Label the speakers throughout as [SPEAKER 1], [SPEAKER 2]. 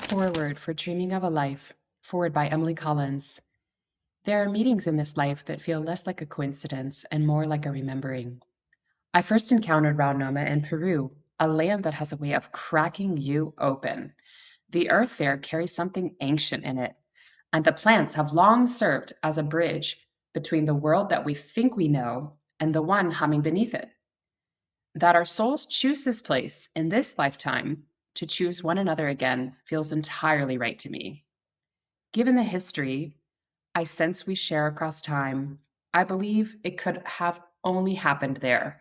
[SPEAKER 1] Foreword for Dreaming of a Life, forward by Emily Collins. There are meetings in this life that feel less like a coincidence and more like a remembering. I first encountered Rao Noma in Peru, a land that has a way of cracking you open. The earth there carries something ancient in it, and the plants have long served as a bridge between the world that we think we know and the one humming beneath it. That our souls choose this place in this lifetime to choose one another again feels entirely right to me. Given the history I sense we share across time, I believe it could have only happened there.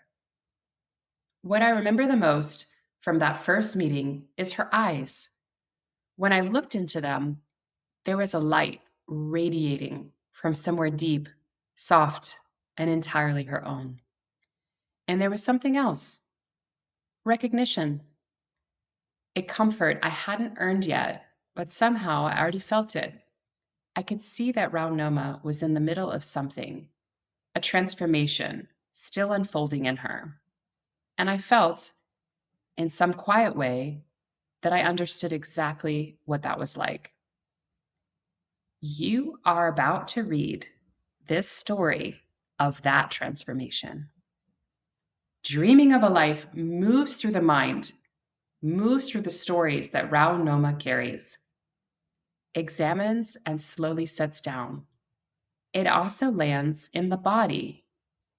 [SPEAKER 1] What I remember the most from that first meeting is her eyes. When I looked into them, there was a light radiating from somewhere deep, soft, and entirely her own. And there was something else, recognition, a comfort I hadn't earned yet, but somehow I already felt it. I could see that Rao Noma was in the middle of something, a transformation still unfolding in her. And I felt, in some quiet way, that I understood exactly what that was like. You are about to read this story of that transformation. Dreaming of a Life moves through the mind, moves through the stories that Rao Noma carries, examines and slowly sets down. It also lands in the body.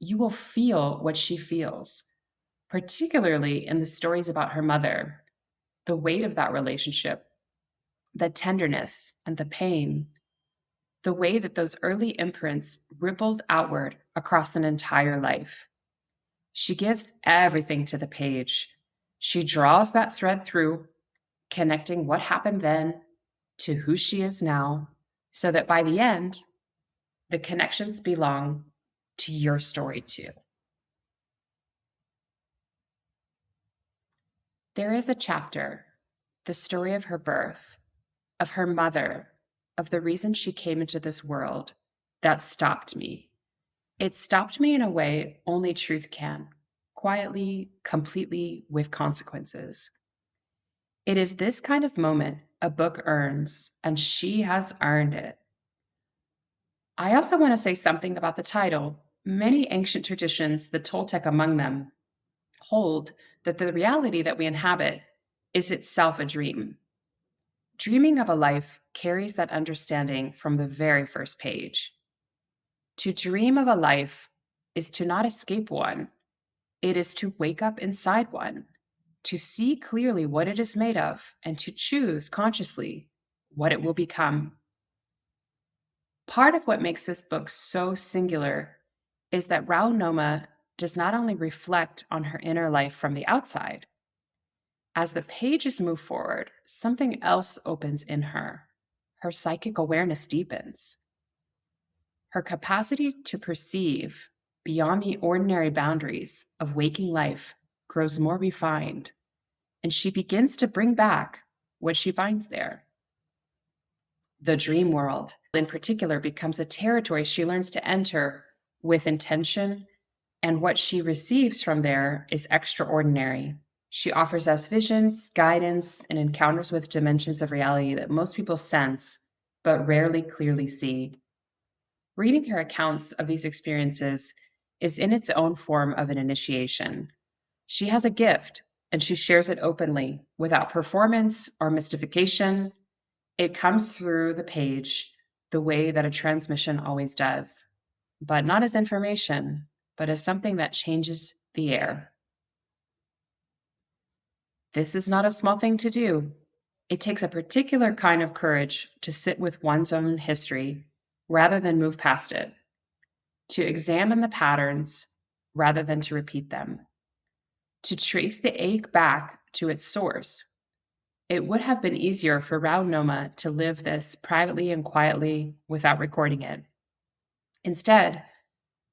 [SPEAKER 1] You will feel what she feels, particularly in the stories about her mother, the weight of that relationship, the tenderness and the pain, the way that those early imprints rippled outward across an entire life. She gives everything to the page. She draws that thread through, connecting what happened then to who she is now, so that by the end, the connections belong to your story too. There is a chapter, the story of her birth, of her mother, of the reason she came into this world, that stopped me. It stopped me in a way only truth can, quietly, completely, with consequences. It is this kind of moment a book earns, and she has earned it. I also want to say something about the title. Many ancient traditions, the Toltec among them, hold that the reality that we inhabit is itself a dream. Dreaming of a Life carries that understanding from the very first page. To dream of a life is to not escape one, it is to wake up inside one, to see clearly what it is made of, and to choose consciously what it will become. Part of what makes this book so singular is that Rao Noma does not only reflect on her inner life from the outside. As the pages move forward, something else opens in her. Her psychic awareness deepens. Her capacity to perceive beyond the ordinary boundaries of waking life grows more refined, and she begins to bring back what she finds there. The dream world, in particular, becomes a territory she learns to enter with intention, and what she receives from there is extraordinary. She offers us visions, guidance, and encounters with dimensions of reality that most people sense, but rarely clearly see. Reading her accounts of these experiences is in its own form of an initiation. She has a gift, and she shares it openly, without performance or mystification. It comes through the page the way that a transmission always does, but not as information, but as something that changes the air. This is not a small thing to do. It takes a particular kind of courage to sit with one's own history rather than move past it, to examine the patterns rather than to repeat them, to trace the ache back to its source. It would have been easier for Rao Noma to live this privately and quietly without recording it. Instead,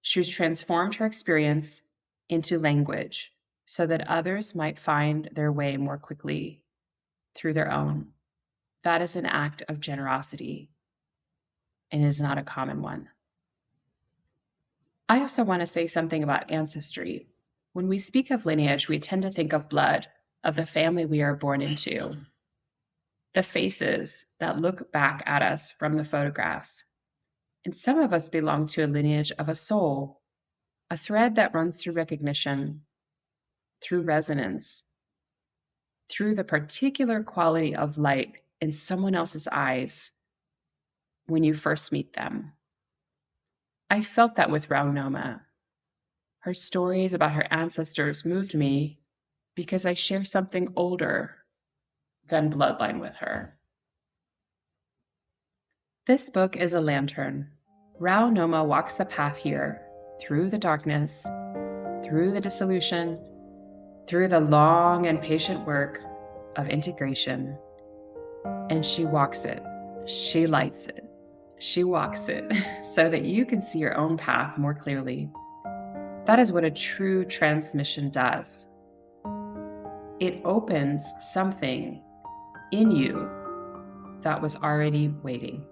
[SPEAKER 1] she transformed her experience into language so that others might find their way more quickly through their own. That is an act of generosity and is not a common one. I also want to say something about ancestry. When we speak of lineage, we tend to think of blood, of the family we are born into. the faces that look back at us from the photographs. And some of us belong to a lineage of a soul, a thread that runs through recognition, through resonance, through the particular quality of light in someone else's eyes when you first meet them. I felt that with Rao Noma. Her stories about her ancestors moved me because I share something older than bloodline with her. This book is a lantern. Rao Noma walks the path here, through the darkness, through the dissolution, through the long and patient work of integration. And she walks it, she lights it, she walks it so that you can see your own path more clearly. That is what a true transmission does. It opens something in you that was already waiting.